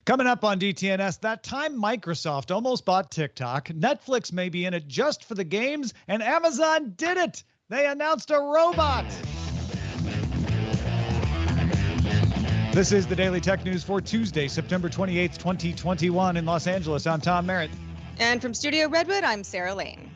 Coming up on DTNS, that time Microsoft almost bought TikTok. Netflix may be in it just for the games, and Amazon did it. They announced a robot. This is the Daily Tech News for Tuesday, September 28th, 2021 in Los Angeles. I'm Tom Merritt. And from Studio Redwood, I'm Sarah Lane.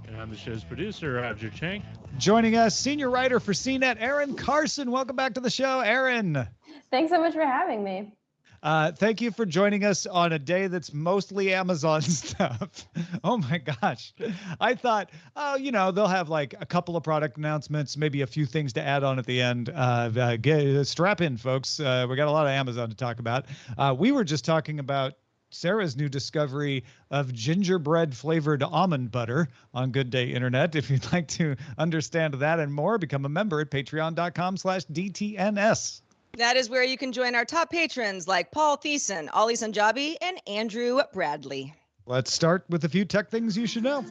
And I'm the show's producer, Roger Chang. Joining us, senior writer for CNET, Erin Carson. Welcome back to the show, Erin. Thanks so much for having me. Thank you for joining us on a day that's mostly Amazon stuff. Oh my gosh. I thought, they'll have like a couple of product announcements, maybe a few things to add on at the end. Strap in, folks. We got a lot of Amazon to talk about. We were just talking about Sarah's new discovery of gingerbread flavored almond butter on Good Day Internet. If you'd like to understand that and more, become a member at patreon.com/DTNS. That is where you can join our top patrons like Paul Thiessen, Ollie Sanjabi, and Andrew Bradley. Let's start with a few tech things you should know.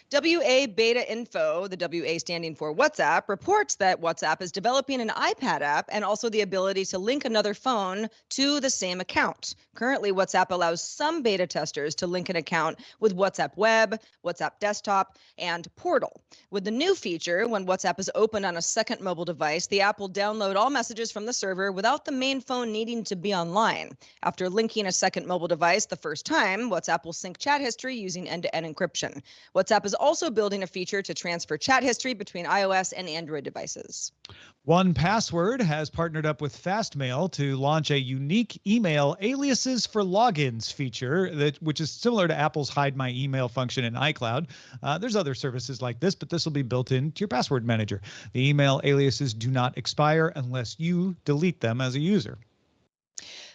WA Beta Info, the WA standing for WhatsApp, reports that WhatsApp is developing an iPad app and also the ability to link another phone to the same account. Currently, WhatsApp allows some beta testers to link an account with WhatsApp Web, WhatsApp Desktop, and Portal. With the new feature, when WhatsApp is opened on a second mobile device, the app will download all messages from the server without the main phone needing to be online. After linking a second mobile device the first time, WhatsApp will sync chat history using end-to-end encryption. WhatsApp is also building a feature to transfer chat history between iOS and Android devices. 1Password has partnered up with Fastmail to launch a unique email aliases for logins feature, which is similar to Apple's Hide My Email function in iCloud. There's other services like this, but this will be built into your password manager. The email aliases do not expire unless you delete them as a user.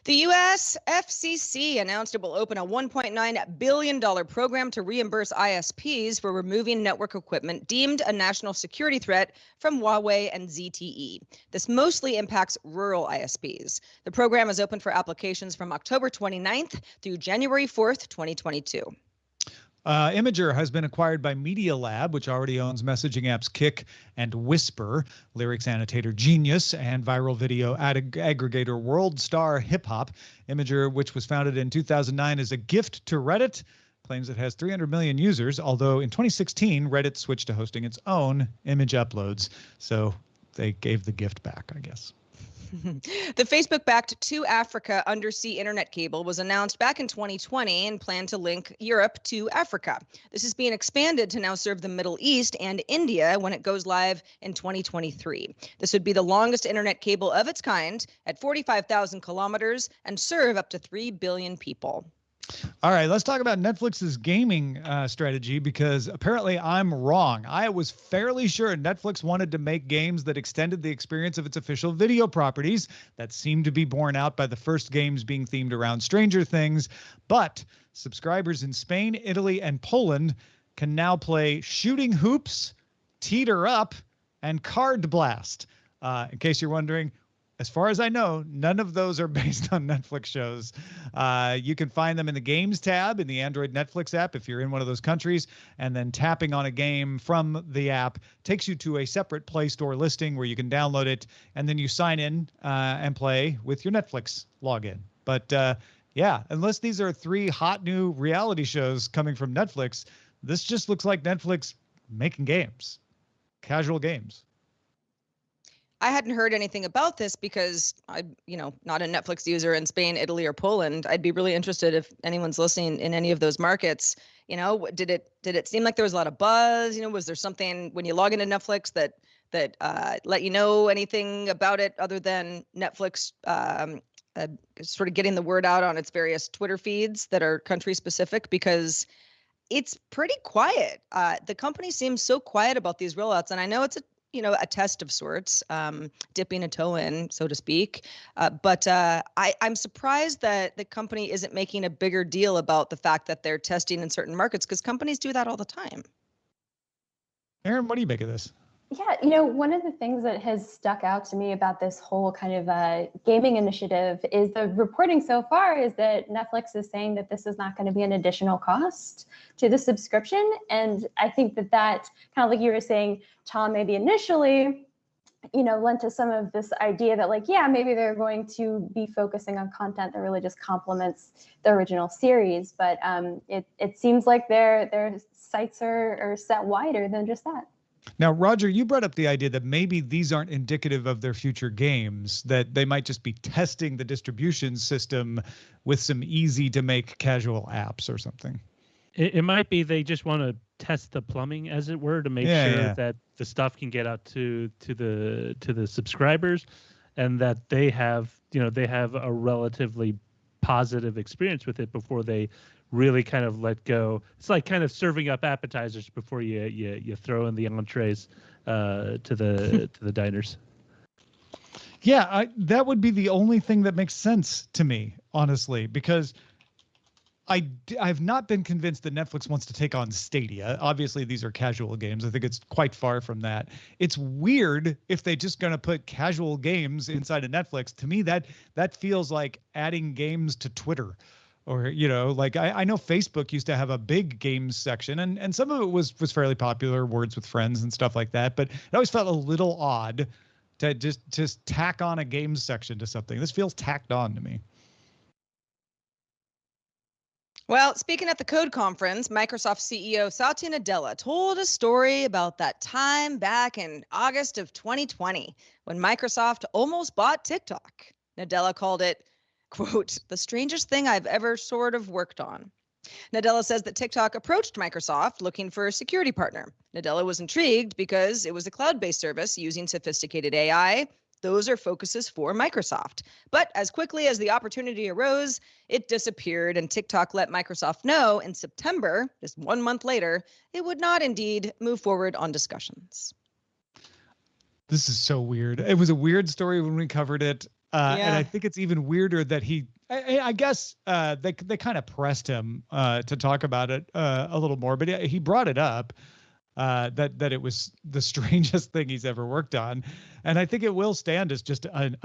The U.S. FCC announced it will open a $1.9 billion program to reimburse ISPs for removing network equipment deemed a national security threat from Huawei and ZTE. This mostly impacts rural ISPs. The program is open for applications from October 29th through January 4th, 2022. Imager has been acquired by Media Lab, which already owns messaging apps Kik and Whisper, lyrics annotator Genius, and viral video aggregator World Star Hip Hop. Imager, which was founded in 2009 as a gift to Reddit, claims it has 300 million users, although in 2016, Reddit switched to hosting its own image uploads. So they gave the gift back, I guess. The Facebook-backed To Africa undersea internet cable was announced back in 2020 and planned to link Europe to Africa. This is being expanded to now serve the Middle East and India when it goes live in 2023. This would be the longest internet cable of its kind at 45,000 kilometers and serve up to 3 billion people. All right, let's talk about Netflix's gaming strategy, because apparently I'm wrong. I was fairly sure Netflix wanted to make games that extended the experience of its official video properties. That seemed to be borne out by the first games being themed around Stranger Things. But subscribers in Spain, Italy, and Poland can now play Shooting Hoops, Teeter Up, and Card Blast. In case you're wondering, as far as I know, none of those are based on Netflix shows. You can find them in the Games tab in the Android Netflix app if you're in one of those countries, and then tapping on a game from the app takes you to a separate Play Store listing where you can download it, and then you sign in and play with your Netflix login. But yeah, unless these are 3 hot new reality shows coming from Netflix, this just looks like Netflix making games, casual games. I hadn't heard anything about this because I'm, not a Netflix user in Spain, Italy, or Poland. I'd be really interested if anyone's listening in any of those markets. Did it seem like there was a lot of buzz? Was there something when you log into Netflix that let you know anything about it other than Netflix sort of getting the word out on its various Twitter feeds that are country specific? Because it's pretty quiet. The company seems so quiet about these rollouts, and I know it's a test of sorts, dipping a toe in, so to speak. But I'm surprised that the company isn't making a bigger deal about the fact that they're testing in certain markets, because companies do that all the time. Erin, what do you make of this? Yeah, one of the things that has stuck out to me about this whole kind of gaming initiative is the reporting so far is that Netflix is saying that this is not going to be an additional cost to the subscription. And I think that kind of like you were saying, Tom, maybe initially lent to some of this idea that like, yeah, maybe they're going to be focusing on content that really just complements the original series. But it seems like their sights are set wider than just that. Now, Roger, you brought up the idea that maybe these aren't indicative of their future games, that they might just be testing the distribution system with some easy to make casual apps or something. It might be they just want to test the plumbing, as it were, to make sure that the stuff can get out to the subscribers, and that they have a relatively positive experience with it before they really kind of let go. It's like kind of serving up appetizers before you throw in the entrees to the diners. Yeah, that would be the only thing that makes sense to me, honestly, because I've not been convinced that Netflix wants to take on Stadia. Obviously, these are casual games. I think it's quite far from that. It's weird if they just going to put casual games inside of Netflix. To me, that feels like adding games to Twitter. Or, like I know Facebook used to have a big games section, and some of it was fairly popular, Words with Friends and stuff like that. But it always felt a little odd to just tack on a games section to something. This feels tacked on to me. Well, speaking at the Code Conference, Microsoft CEO Satya Nadella told a story about that time back in August of 2020 when Microsoft almost bought TikTok. Nadella called it, quote, the strangest thing I've ever sort of worked on. Nadella says that TikTok approached Microsoft looking for a security partner. Nadella was intrigued because it was a cloud-based service using sophisticated AI. Those are focuses for Microsoft. But as quickly as the opportunity arose, it disappeared, and TikTok let Microsoft know in September, just 1 month later, it would not indeed move forward on discussions. This is so weird. It was a weird story when we covered it. And I think it's even weirder that I guess they kind of pressed him to talk about it a little more, but he brought it up. That it was the strangest thing he's ever worked on, and I think it will stand as just an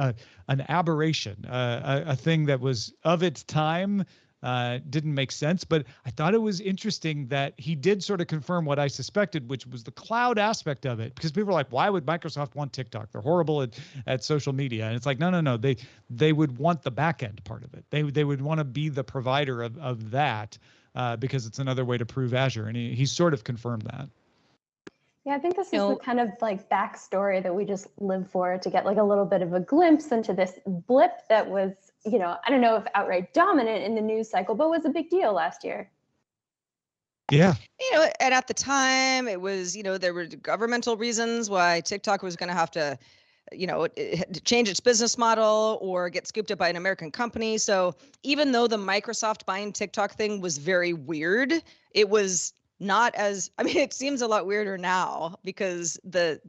aberration, a thing that was of its time, didn't make sense. But I thought it was interesting that he did sort of confirm what I suspected, which was the cloud aspect of it, because people are like, why would Microsoft want TikTok? They're horrible at social media, and it's like, no, they would want the back end part of it. They would want to be the provider of that because it's another way to prove Azure, and he sort of confirmed that. Yeah, I think this is the kind of like backstory that we just live for, to get like a little bit of a glimpse into this blip that was, I don't know if outright dominant in the news cycle, but was a big deal last year. Yeah. And at the time it was, there were governmental reasons why TikTok was going to have to, change its business model or get scooped up by an American company. So even though the Microsoft buying TikTok thing was very weird, it was not as, it seems a lot weirder now because the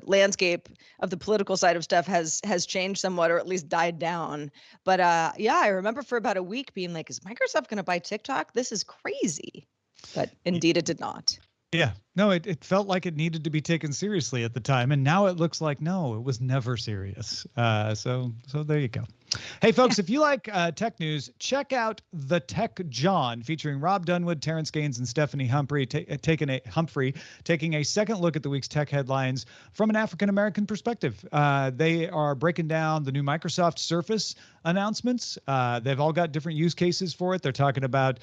landscape of the political side of stuff has changed somewhat, or at least died down. But I remember for about a week being like, is Microsoft going to buy TikTok? This is crazy. But indeed it did not. Yeah, no, it felt like it needed to be taken seriously at the time, and now it looks like no, it was never serious. So there you go. Hey, folks, if you like tech news, check out The Tech John, featuring Rob Dunwood, Terrence Gaines, and Stephanie Humphrey, taking a second look at the week's tech headlines from an African-American perspective. They are breaking down the new Microsoft Surface announcements. They've all got different use cases for it. They're talking about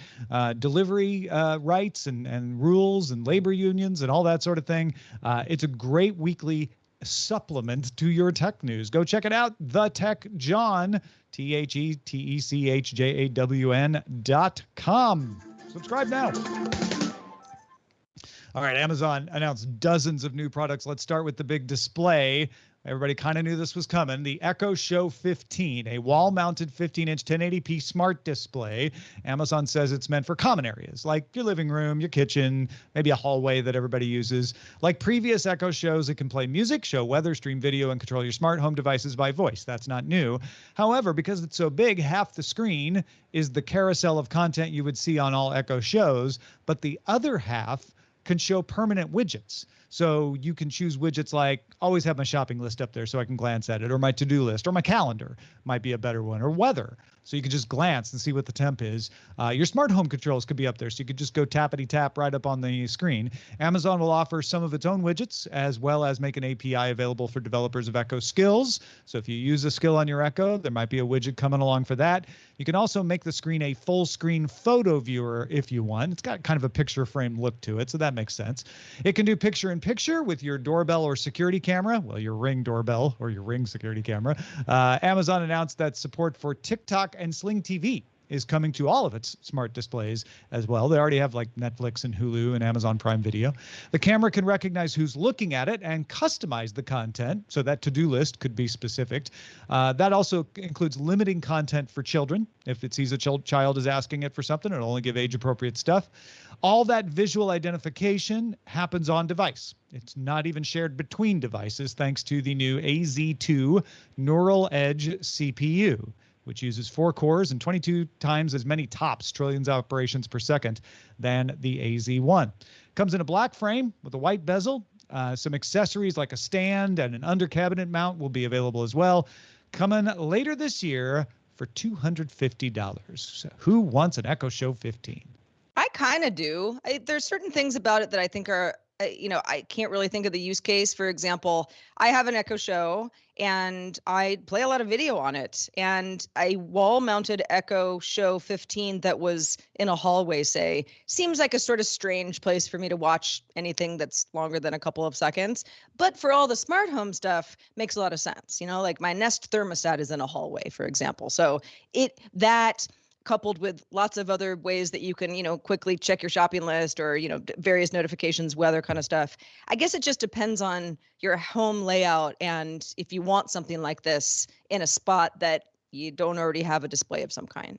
delivery rights and rules and labor unions and all that sort of thing. It's a great weekly supplement to your tech news. Go check it out. The Tech John, TheTechJawn.com. Subscribe now. All right, Amazon announced dozens of new products. Let's start with the big display. Everybody kind of knew this was coming. The Echo Show 15, a wall-mounted 15-inch 1080p smart display. Amazon says it's meant for common areas like your living room, your kitchen, maybe a hallway that everybody uses. Like previous Echo Shows, it can play music, show weather, stream video, and control your smart home devices by voice. That's not new. However, because it's so big, half the screen is the carousel of content you would see on all Echo Shows, but the other half can show permanent widgets. So you can choose widgets like always have my shopping list up there so I can glance at it, or my to-do list, or my calendar might be a better one, or weather. So you can just glance and see what the temp is. Your smart home controls could be up there, so you could just go tappity tap right up on the screen. Amazon will offer some of its own widgets, as well as make an API available for developers of Echo skills. So if you use a skill on your Echo, there might be a widget coming along for that. You can also make the screen a full screen photo viewer if you want. It's got kind of a picture frame look to it, so that makes sense. It can do picture in picture with your doorbell or security camera, well, your Ring doorbell or your Ring security camera. Amazon announced that support for TikTok and Sling TV is coming to all of its smart displays as well. They already have like Netflix and Hulu and Amazon Prime Video. The camera can recognize who's looking at it and customize the content, so that to-do list could be specific. That also includes limiting content for children. If it sees a child is asking it for something, it'll only give age-appropriate stuff. All that visual identification happens on device. It's not even shared between devices thanks to the new AZ2 Neural Edge CPU, which uses 4 cores and 22 times as many TOPS, trillions of operations per second, than the AZ1. Comes in a black frame with a white bezel. Some accessories like a stand and an under cabinet mount will be available as well. Coming later this year for $250. So who wants an Echo Show 15? I kind of do. There's certain things about it that I think are, I can't really think of the use case. For example, I have an Echo Show and I play a lot of video on it. And a wall-mounted Echo Show 15 that was in a hallway, say, seems like a sort of strange place for me to watch anything that's longer than a couple of seconds. But for all the smart home stuff, makes a lot of sense. Like my Nest thermostat is in a hallway, for example. So that coupled with lots of other ways that you can, quickly check your shopping list or, various notifications, weather kind of stuff. I guess it just depends on your home layout and if you want something like this in a spot that you don't already have a display of some kind.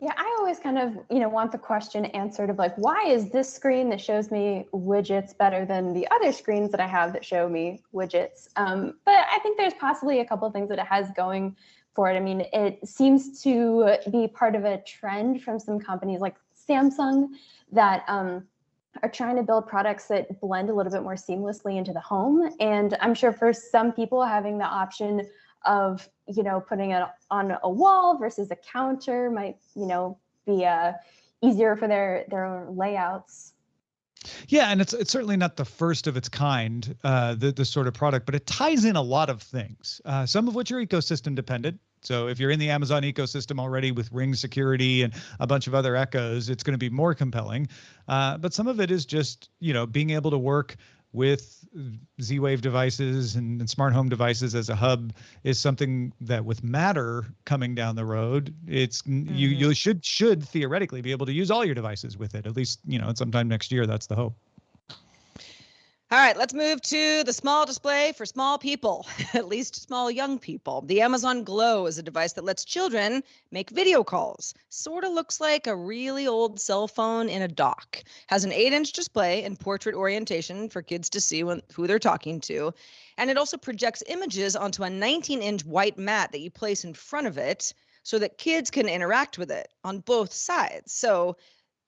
Yeah, I always kind of, want the question answered of like, why is this screen that shows me widgets better than the other screens that I have that show me widgets? But I think there's possibly a couple of things that it has going for it. I mean, it seems to be part of a trend from some companies like Samsung that are trying to build products that blend a little bit more seamlessly into the home. And I'm sure for some people, having the option of, putting it on a wall versus a counter might, be easier for their layouts. Yeah, and it's certainly not the first of its kind, this sort of product, but it ties in a lot of things, some of which are ecosystem dependent. So if you're in the Amazon ecosystem already with Ring security and a bunch of other Echoes, it's going to be more compelling. But some of it is just, being able to work with Z-Wave devices and smart home devices as a hub is something that with Matter coming down the road, it's you should theoretically be able to use all your devices with it, at least, at sometime next year. That's the hope. All right, let's move to the small display for small people, at least small young people. The Amazon Glow is a device that lets children make video calls. Sort of looks like a really old cell phone in a dock. Has an 8-inch display and portrait orientation for kids to see who they're talking to. And it also projects images onto a 19-inch white mat that you place in front of it so that kids can interact with it on both sides. So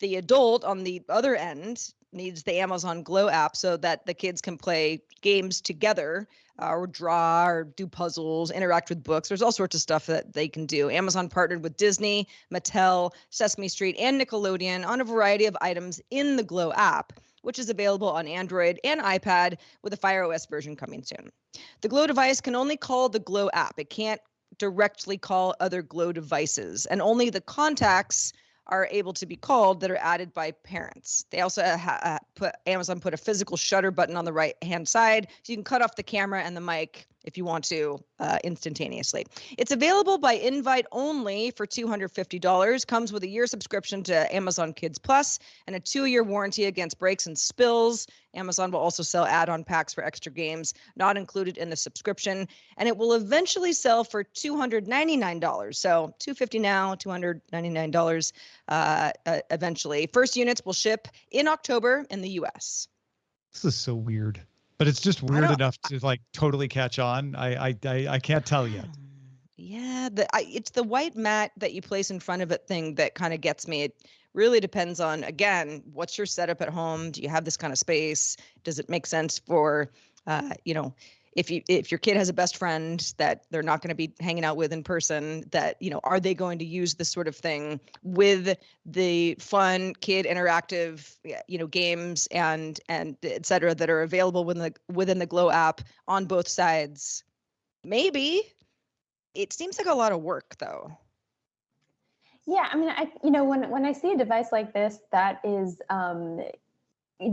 the adult on the other end needs the Amazon Glow app so that the kids can play games together or draw or do puzzles, interact with books. There's all sorts of stuff that they can do. Amazon partnered with Disney, Mattel, Sesame Street, and Nickelodeon on a variety of items in the Glow app, which is available on Android and iPad with a Fire OS version coming soon. The Glow device can only call the Glow app. It can't directly call other Glow devices, and only the are able to be called that are added by parents. They also Amazon put a physical shutter button on the right-hand side, so you can cut off the camera and the mic if you want to instantaneously. It's available by invite only for $250. Comes with a year subscription to Amazon Kids Plus and a 2-year warranty against breaks and spills. Amazon will also sell add-on packs for extra games not included in the subscription, and it will eventually sell for $299. So $250 now, $299 eventually. First units will ship in October in the US. This is so weird, but it's just weird enough to like totally catch on. I can't tell yet. Yeah, it's the white mat that you place in front of it thing that kind of gets me. It really depends on, again, what's your setup at home? Do you have this kind of space? Does it make sense for, if your kid has a best friend that they're not going to be hanging out with in person, that, are they going to use this sort of thing with the fun kid interactive, games and et cetera that are available within the Glow app on both sides? Maybe. It seems like a lot of work, though. Yeah, I mean, when I see a device like this that is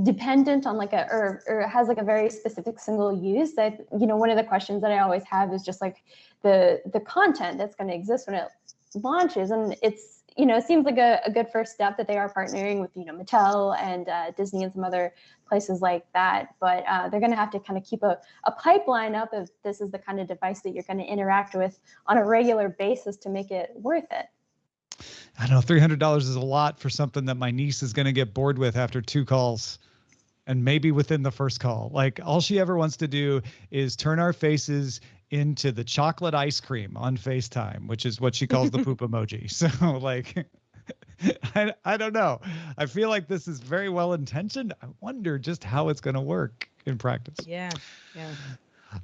dependent on like or has like a very specific single use, that, one of the questions that I always have is just like the content that's going to exist when it launches. And it's, it seems like a good first step that they are partnering with, Mattel and Disney and some other places like that. But they're going to have to kind of keep a pipeline up if this is the kind of device that you're going to interact with on a regular basis to make it worth it. I don't know, $300 is a lot for something that my niece is going to get bored with after 2 calls, and maybe within the first call. Like, all she ever wants to do is turn our faces into the chocolate ice cream on FaceTime, which is what she calls the poop emoji. So like, I don't know. I feel like this is very well intentioned. I wonder just how it's going to work in practice. Yeah.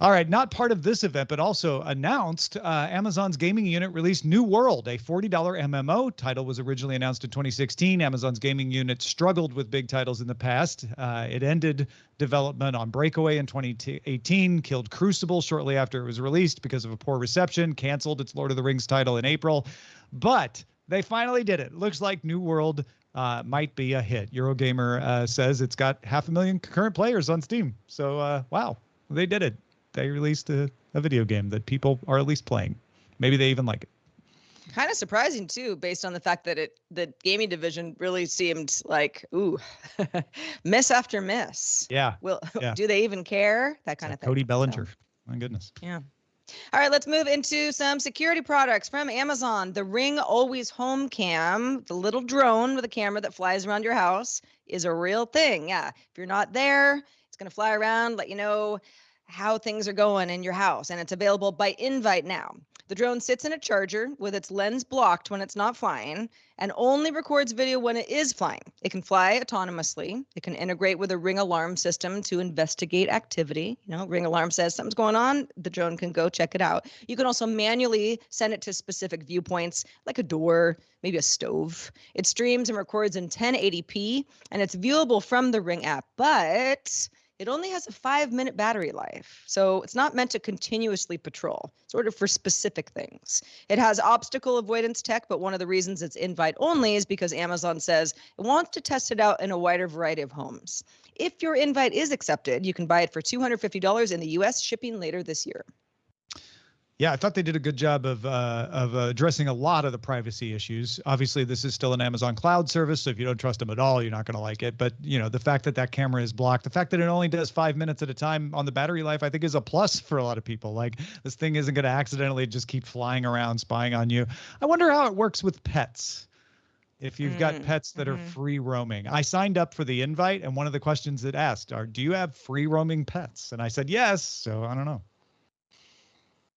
All right, not part of this event, but also announced, Amazon's gaming unit released New World, a $40 MMO. Title was originally announced in 2016. Amazon's gaming unit struggled with big titles in the past. It ended development on Breakaway in 2018, killed Crucible shortly after it was released because of a poor reception, canceled its Lord of the Rings title in April. But they finally did it. Looks like New World might be a hit. Eurogamer says it's got 500,000 concurrent players on Steam. So, wow, they did it. They released a video game that people are at least playing. Maybe they even like it. Kind of surprising too, based on the fact that the gaming division really seemed like, miss after miss. Yeah. Do they even care? That kind of thing. Cody Bellinger. So, my goodness. Yeah. All right, let's move into some security products from Amazon. The Ring Always Home Cam, the little drone with a camera that flies around your house, is a real thing. Yeah. If you're not there, it's going to fly around, let you know how things are going in your house, and it's available by invite now. The drone sits in a charger with its lens blocked when it's not flying and only records video when it is flying. It can fly autonomously. It can integrate with a Ring alarm system to investigate activity. Ring alarm says something's going on, the drone can go check it out. You can also manually send it to specific viewpoints like a door, maybe a stove. It streams and records in 1080p, and it's viewable from the Ring app, but it only has a 5-minute battery life, so it's not meant to continuously patrol, sort of for specific things. It has obstacle avoidance tech, but one of the reasons it's invite only is because Amazon says it wants to test it out in a wider variety of homes. If your invite is accepted, you can buy it for $250 in the US, shipping later this year. Yeah, I thought they did a good job of addressing a lot of the privacy issues. Obviously, this is still an Amazon cloud service, so if you don't trust them at all, you're not going to like it. But, the fact that that camera is blocked, the fact that it only does 5 minutes at a time on the battery life, I think is a plus for a lot of people. Like, this thing isn't going to accidentally just keep flying around, spying on you. I wonder how it works with pets. If you've got pets that are free roaming. I signed up for the invite, and one of the questions it asked are, do you have free roaming pets? And I said, yes. So I don't know.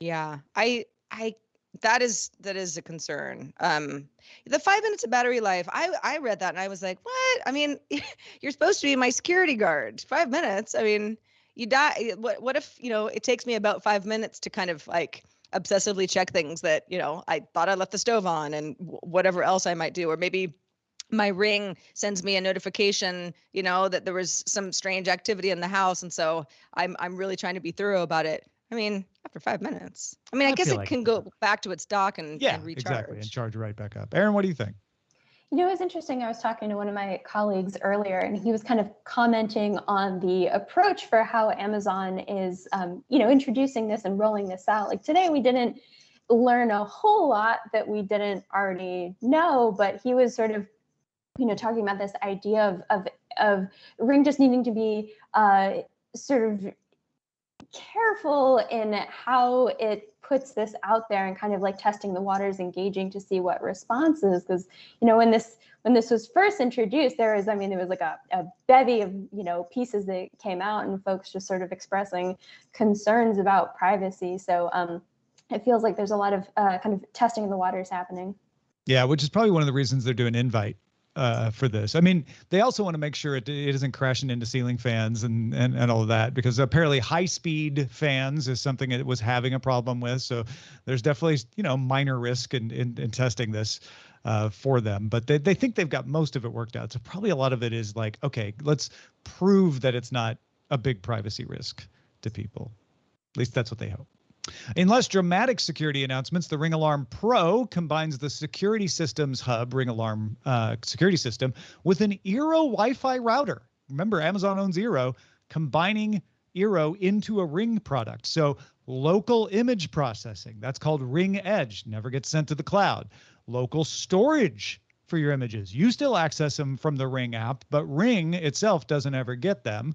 Yeah, that is a concern. The 5 minutes of battery life, I read that and I was like, what? I mean, you're supposed to be my security guard. 5 minutes. I mean, you die. What if, it takes me about 5 minutes to kind of like obsessively check things that, I thought I left the stove on and whatever else I might do, or maybe my Ring sends me a notification, that there was some strange activity in the house. And so I'm really trying to be thorough about it. I mean, after 5 minutes. I guess it can go back to its dock and recharge. Exactly, and charge right back up. Erin, what do you think? It was interesting. I was talking to one of my colleagues earlier, and he was kind of commenting on the approach for how Amazon is, introducing this and rolling this out. Like today, we didn't learn a whole lot that we didn't already know, but he was sort of, talking about this idea of Ring just needing to be sort of careful in how it puts this out there and kind of like testing the waters, engaging to see what response is. Because, when this was first introduced, there was like a bevy of, pieces that came out and folks just sort of expressing concerns about privacy. So it feels like there's a lot of kind of testing the waters happening. Yeah, which is probably one of the reasons they're doing invite for this. I mean, they also want to make sure it isn't crashing into ceiling fans and all of that, because apparently high speed fans is something it was having a problem with. So there's definitely, minor risk in testing this for them, but they think they've got most of it worked out. So probably a lot of it is like, okay, let's prove that it's not a big privacy risk to people. At least that's what they hope. In less dramatic security announcements, the Ring Alarm Pro combines the Security Systems Hub Ring Alarm security system with an Eero Wi-Fi router. Remember, Amazon owns Eero, combining Eero into a Ring product. So local image processing, that's called Ring Edge, never gets sent to the cloud. Local storage for your images. You still access them from the Ring app, but Ring itself doesn't ever get them.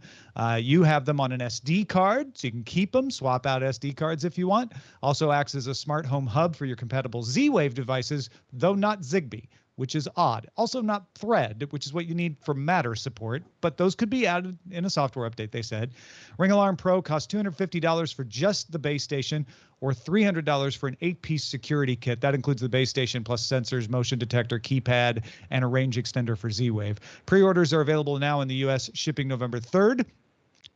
You have them on an SD card, so you can keep them, swap out SD cards if you want. Also acts as a smart home hub for your compatible Z-Wave devices, though not Zigbee, which is odd. Also not Thread, which is what you need for Matter support, but those could be added in a software update, they said. Ring Alarm Pro costs $250 for just the base station, or $300 for an 8-piece security kit. That includes the base station plus sensors, motion detector, keypad, and a range extender for Z-Wave. Pre-orders are available now in the U.S., shipping November 3rd.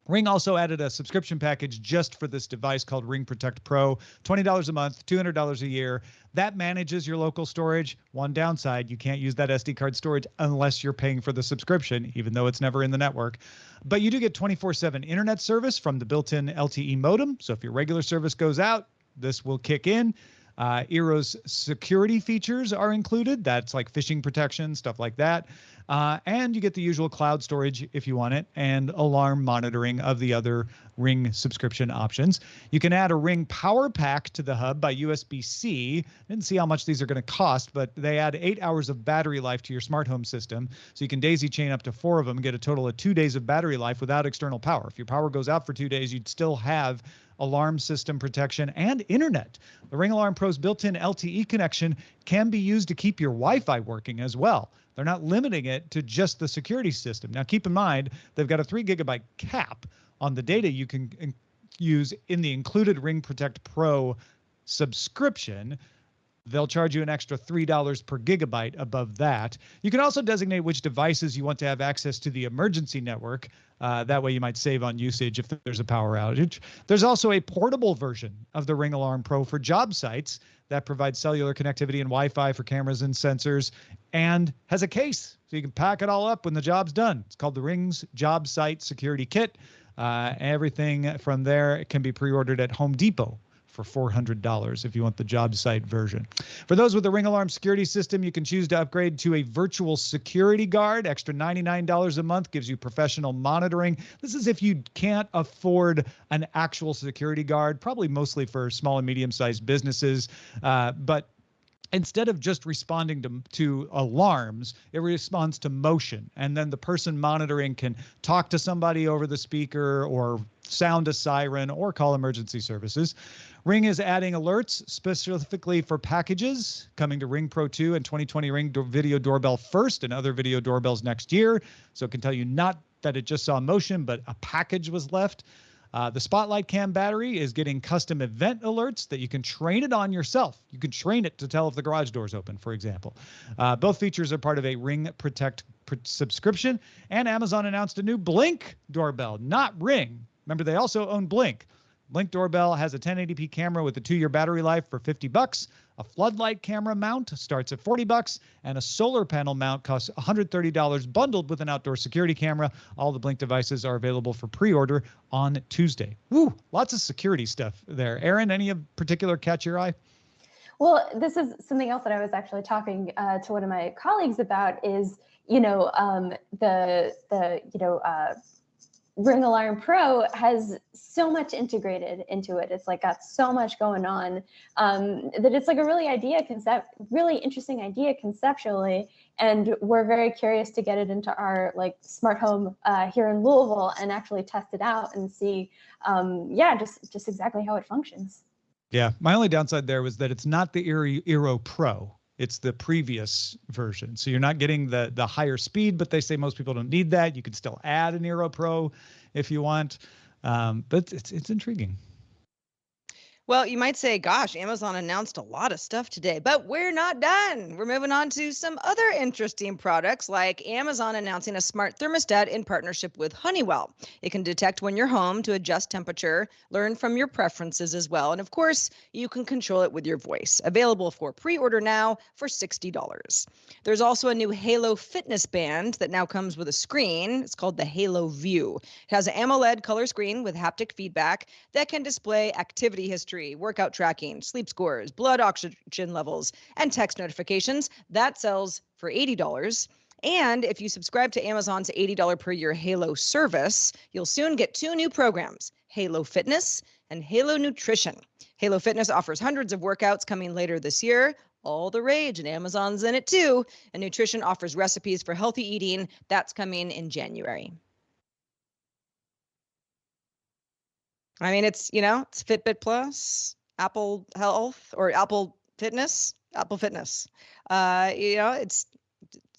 Ring also added a subscription package just for this device called Ring Protect Pro, $20 a month, $200 a year. That manages your local storage. One downside, you can't use that SD card storage unless you're paying for the subscription, even though it's never in the network. But you do get 24/7 internet service from the built-in LTE modem. So if your regular service goes out, this will kick in. Eero's security features are included. That's like phishing protection, stuff like that. And you get the usual cloud storage if you want it, and alarm monitoring of the other Ring subscription options. You can add a Ring power pack to the hub by USB-C. Didn't see how much these are going to cost, but they add 8 hours of battery life to your smart home system. So you can daisy chain up to 4 of them, get a total of 2 days of battery life without external power. If your power goes out for 2 days, you'd still have alarm system protection and internet. The Ring Alarm Pro's built-in LTE connection can be used to keep your Wi-Fi working as well. They're not limiting it to just the security system. Now, keep in mind, they've got a 3 gigabyte cap on the data you can use in the included Ring Protect Pro subscription. They'll charge you an extra $3 per gigabyte above that. You can also designate which devices you want to have access to the emergency network. That way you might save on usage if there's a power outage. There's also a portable version of the Ring Alarm Pro for job sites that provides cellular connectivity and Wi-Fi for cameras and sensors, and has a case so you can pack it all up when the job's done. It's called the Ring's Job Site Security Kit. Everything from there can be pre-ordered at Home Depot for $400 if you want the job site version. For those with the Ring Alarm security system, you can choose to upgrade to a virtual security guard. Extra $99 a month gives you professional monitoring. This is if you can't afford an actual security guard, probably mostly for small and medium-sized businesses. But instead of just responding to alarms, it responds to motion. And then the person monitoring can talk to somebody over the speaker or sound a siren or call emergency services. Ring is adding alerts specifically for packages coming to Ring Pro 2 and 2020 Ring Video Doorbell first and other video doorbells next year. So it can tell you not that it just saw motion, but a package was left. The Spotlight Cam battery is getting custom event alerts that you can train it on yourself. You can train it to tell if the garage door is open, for example. Both features are part of a Ring Protect subscription. And Amazon announced a new Blink doorbell, not Ring. Remember, they also own Blink. Blink doorbell has a 1080p camera with a 2-year battery life for $50. A floodlight camera mount starts at $40, and a solar panel mount costs $130 bundled with an outdoor security camera. All the Blink devices are available for pre-order on Tuesday. Woo, lots of security stuff there. Erin, any of particular catch your eye? Well, this is something else that I was actually talking to one of my colleagues about is, Ring Alarm Pro has so much integrated into it. It's like got so much going on that it's like a really interesting idea conceptually. And we're very curious to get it into our like smart home here in Louisville and actually test it out and see, just exactly how it functions. Yeah, my only downside there was that it's not the Eero Pro. It's the previous version. So you're not getting the higher speed, but they say most people don't need that. You can still add an Eero Pro if you want. But it's intriguing. Well, you might say, gosh, Amazon announced a lot of stuff today, but we're not done. We're moving on to some other interesting products, like Amazon announcing a smart thermostat in partnership with Honeywell. It can detect when you're home to adjust temperature, learn from your preferences as well. And of course, you can control it with your voice. Available for pre-order now for $60. There's also a new Halo fitness band that now comes with a screen. It's called the Halo View. It has an AMOLED color screen with haptic feedback that can display activity history, workout tracking, sleep scores, blood oxygen levels, and text notifications. That sells for $80. And if you subscribe to Amazon's $80 per year Halo service, you'll soon get 2 new programs, Halo Fitness and Halo Nutrition. Halo Fitness offers hundreds of workouts coming later this year. All the rage, and Amazon's in it too. And Nutrition offers recipes for healthy eating. That's coming in January. I mean, it's Fitbit Plus, Apple Health, or Apple Fitness. This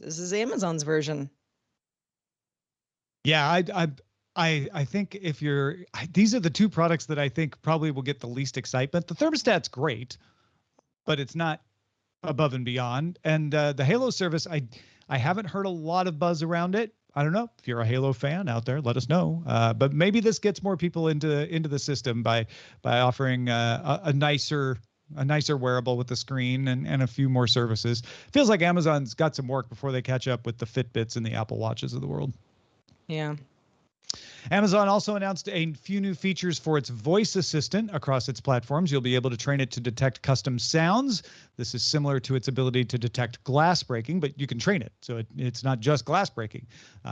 is Amazon's version. Yeah, I think these are the 2 products that I think probably will get the least excitement. The thermostat's great, but it's not above and beyond. And the Halo service, I haven't heard a lot of buzz around it. I don't know if you're a Halo fan out there, let us know. But maybe this gets more people into the system by offering a nicer wearable with the screen and a few more services. Feels like Amazon's got some work before they catch up with the Fitbits and the Apple Watches of the world. Yeah. Amazon also announced a few new features for its voice assistant across its platforms. You'll be able to train it to detect custom sounds. This is similar to its ability to detect glass breaking, but you can train it. So it's not just glass breaking.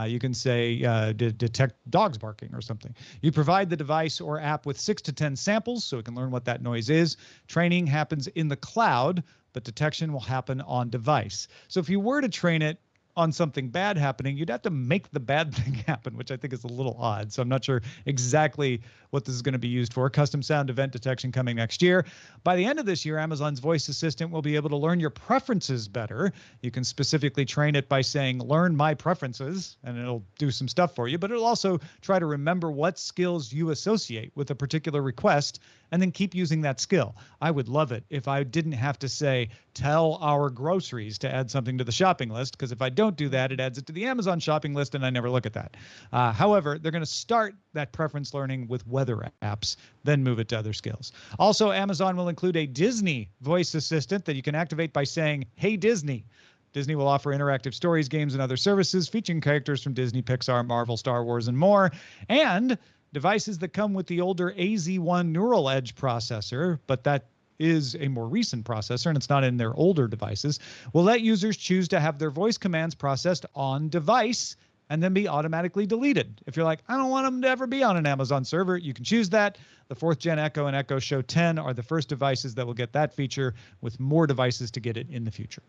You can say detect dogs barking or something. You provide the device or app with 6 to 10 samples so it can learn what that noise is. Training happens in the cloud, but detection will happen on device. So if you were to train it on something bad happening, you'd have to make the bad thing happen, which I think is a little odd. So I'm not sure exactly what this is going to be used for. Custom sound event detection coming next year. By the end of this year, Amazon's voice assistant will be able to learn your preferences better. You can specifically train it by saying, learn my preferences, and it'll do some stuff for you, but it'll also try to remember what skills you associate with a particular request and then keep using that skill. I would love it if I didn't have to say, tell our groceries to add something to the shopping list, because if I don't do that, it adds it to the Amazon shopping list and I never look at that. However, they're going to start that preference learning with weather apps, then move it to other skills. Also, Amazon will include a Disney voice assistant that you can activate by saying, hey, Disney. Disney will offer interactive stories, games, and other services featuring characters from Disney, Pixar, Marvel, Star Wars, and more. And devices that come with the older AZ1 Neural Edge processor, but that is a more recent processor and it's not in their older devices, will let users choose to have their voice commands processed on device and then be automatically deleted. If you're like, I don't want them to ever be on an Amazon server, you can choose that. The 4th Gen Echo and Echo Show 10 are the first devices that will get that feature, with more devices to get it in the future.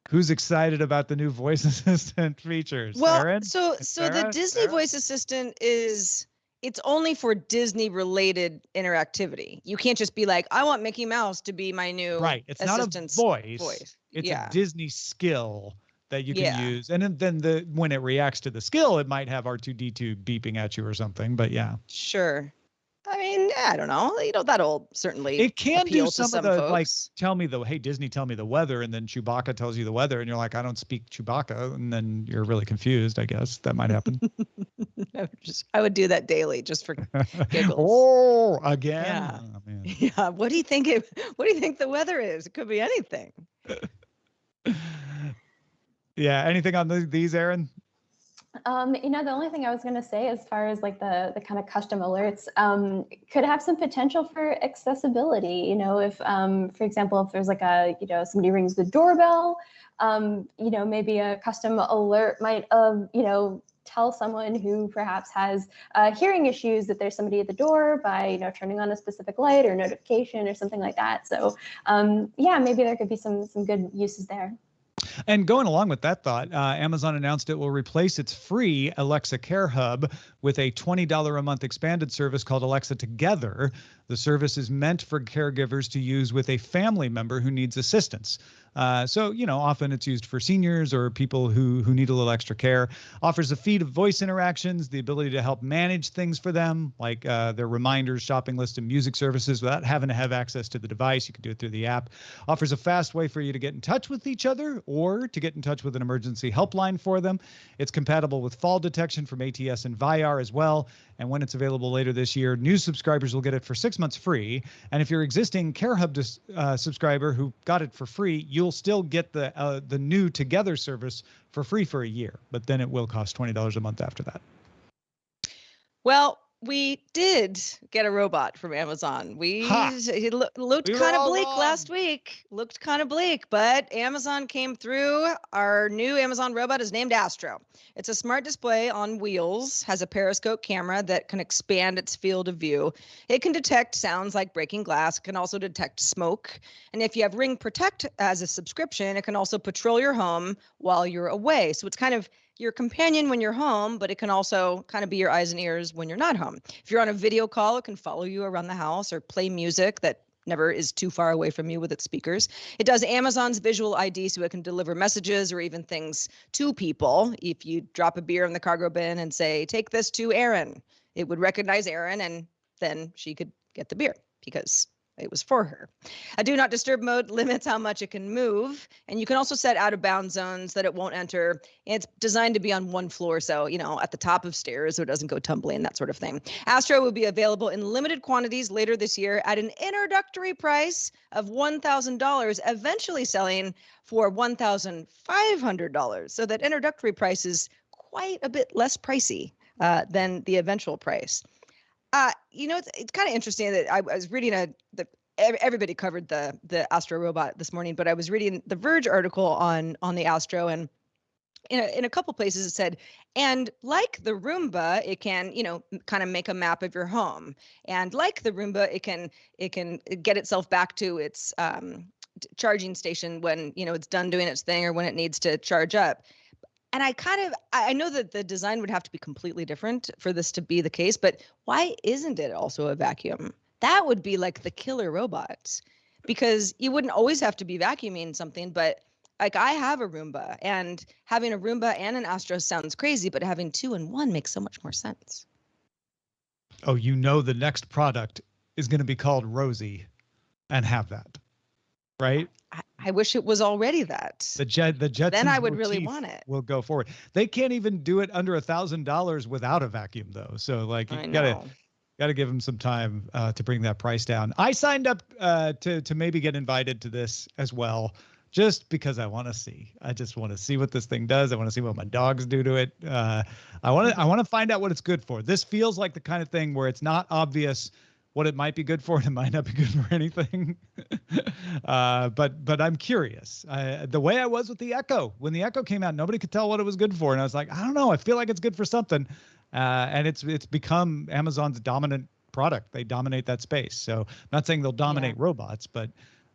Who's excited about the new voice assistant features? Well, Erin? so Sarah? the Disney voice assistant it's only for Disney related interactivity. You can't just be like, I want Mickey Mouse to be my new It's not a voice. It's a Disney skill that you can use. And then when it reacts to the skill, it might have R2-D2 beeping at you or something, but yeah. Sure. I mean, I don't know. That'll certainly it can appeal do some to of the folks. like, hey Disney, tell me the weather, and then Chewbacca tells you the weather, and you're like, I don't speak Chewbacca, and then you're really confused. I guess that might happen. I would do that daily just for giggles. Oh, again. Yeah. Oh, man. Yeah. What do you think the weather is? It could be anything. Yeah. Anything on these, Erin? The only thing I was going to say, as far as like the kind of custom alerts, could have some potential for accessibility. If, for example, if there's like somebody rings the doorbell, maybe a custom alert might, tell someone who perhaps has hearing issues that there's somebody at the door by, turning on a specific light or notification or something like that. So, maybe there could be some good uses there. And going along with that thought, Amazon announced it will replace its free Alexa Care Hub with a $20 a month expanded service called Alexa Together. The service is meant for caregivers to use with a family member who needs assistance. So, often it's used for seniors or people who need a little extra care. Offers a feed of voice interactions, the ability to help manage things for them, like their reminders, shopping list, and music services without having to have access to the device. You can do it through the app. Offers a fast way for you to get in touch with each other or to get in touch with an emergency helpline for them. It's compatible with fall detection from ATS and VIAR as well. And when it's available later this year, new subscribers will get it for 6 months free. And if you're existing CareHub subscriber who got it for free, you'll still get the new Together service for free for a year. But then it will cost $20 a month after that. Well, we did get a robot from Amazon. It looked kind of bleak last week. Looked kind of bleak, but Amazon came through. Our new Amazon robot is named Astro. It's a smart display on wheels, has a periscope camera that can expand its field of view. It can detect sounds like breaking glass. It can also detect smoke. And if you have Ring Protect as a subscription, it can also patrol your home while you're away. So it's kind of your companion when you're home, but it can also kind of be your eyes and ears when you're not home. If you're on a video call, it can follow you around the house or play music that never is too far away from you with its speakers. It does Amazon's visual ID, so it can deliver messages or even things to people. If you drop a beer in the cargo bin and say, take this to Erin, it would recognize Erin and then she could get the beer because it was for her. A do not disturb mode limits how much it can move, and you can also set out of bounds zones that it won't enter. It's designed to be on one floor, so, at the top of stairs so it doesn't go tumbling, that sort of thing. Astro will be available in limited quantities later this year at an introductory price of $1,000, eventually selling for $1,500. So that introductory price is quite a bit less pricey than the eventual price. It's kind of interesting that I was reading everybody covered the Astro robot this morning, but I was reading the Verge article on the Astro, and in a couple places it said, and like the Roomba, it can, kind of make a map of your home, and like the Roomba, it can get itself back to its charging station when it's done doing its thing or when it needs to charge up. And I know that the design would have to be completely different for this to be the case, but why isn't it also a vacuum? That would be like the killer robot, because you wouldn't always have to be vacuuming something, but like I have a Roomba, and having a Roomba and an Astro sounds crazy, but having two in one makes so much more sense. Oh, the next product is going to be called Rosie and have that, right? I wish it was already that. The Jetsons then I would really want it. Will go forward. They can't even do it under $1,000 without a vacuum, though. So you gotta give them some time to bring that price down. I signed up to maybe get invited to this as well, just because I want to see. I just want to see what this thing does. I want to see what my dogs do to it. I want to find out what it's good for. This feels like the kind of thing where it's not obvious what it might be good for, and it might not be good for anything. But I'm curious. The way I was with the Echo, when the Echo came out, nobody could tell what it was good for. And I was like, I don't know. I feel like it's good for something. And it's become Amazon's dominant product. They dominate that space. So I'm not saying they'll dominate robots, but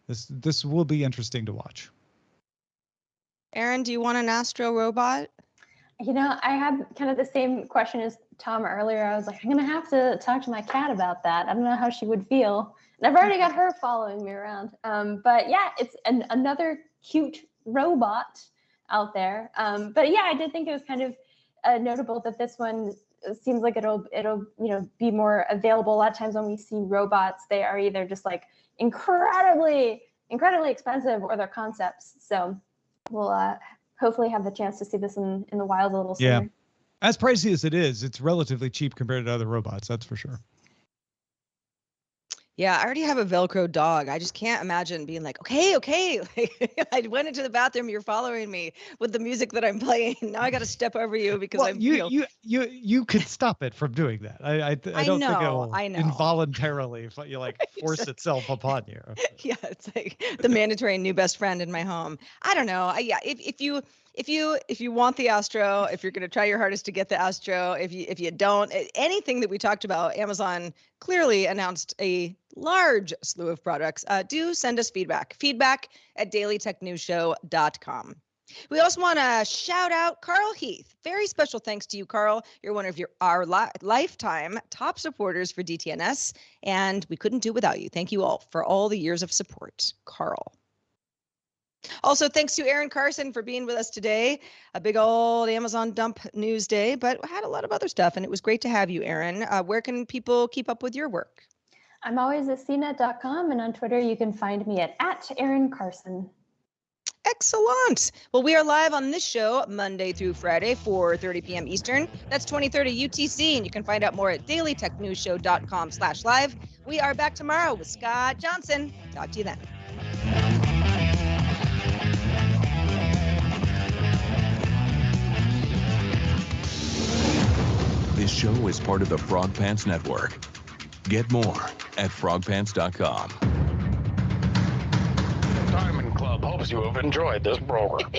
this will be interesting to watch. Erin, do you want an Astro robot? I had kind of the same question as Tom earlier. I was like, I'm going to have to talk to my cat about that. I don't know how she would feel. And I've already got her following me around. But yeah, it's another cute robot out there. But yeah, I did think it was kind of notable that this one seems like it'll be more available. A lot of times when we see robots, they are either just like incredibly expensive or they're concepts. So we'll hopefully have the chance to see this in the wild a little sooner. Yeah. As pricey as it is, it's relatively cheap compared to other robots. That's for sure. Yeah, I already have a Velcro dog. I just can't imagine being like, okay. I went into the bathroom. You're following me with the music that I'm playing. Now I got to step over you because you could stop it from doing that. I don't think it'll involuntarily force itself upon you. Yeah, it's like the mandatory new best friend in my home. I don't know. If you want the Astro, if you're going to try your hardest to get the Astro, if you don't, anything that we talked about, Amazon clearly announced a large slew of products. Do send us feedback at dailytechnewsshow.com. We also want to shout out Carl Heath. Very special thanks to you, Carl. You're one of our lifetime top supporters for DTNS, and we couldn't do without you. Thank you all for all the years of support, Carl. Also, thanks to Erin Carson for being with us today. A big old Amazon dump news day, but had a lot of other stuff, and it was great to have you, Erin. Where can people keep up with your work? I'm always at cnet.com, and on Twitter you can find me at Erin Carson. Excellent. Well, we are live on this show Monday through Friday, 4:30 p.m. Eastern. That's 2030 UTC, and you can find out more at dailytechnewsshow.com/live. We are back tomorrow with Scott Johnson. Talk to you then. This show is part of the Frog Pants Network. Get more at frogpants.com. Diamond Club hopes you have enjoyed this program.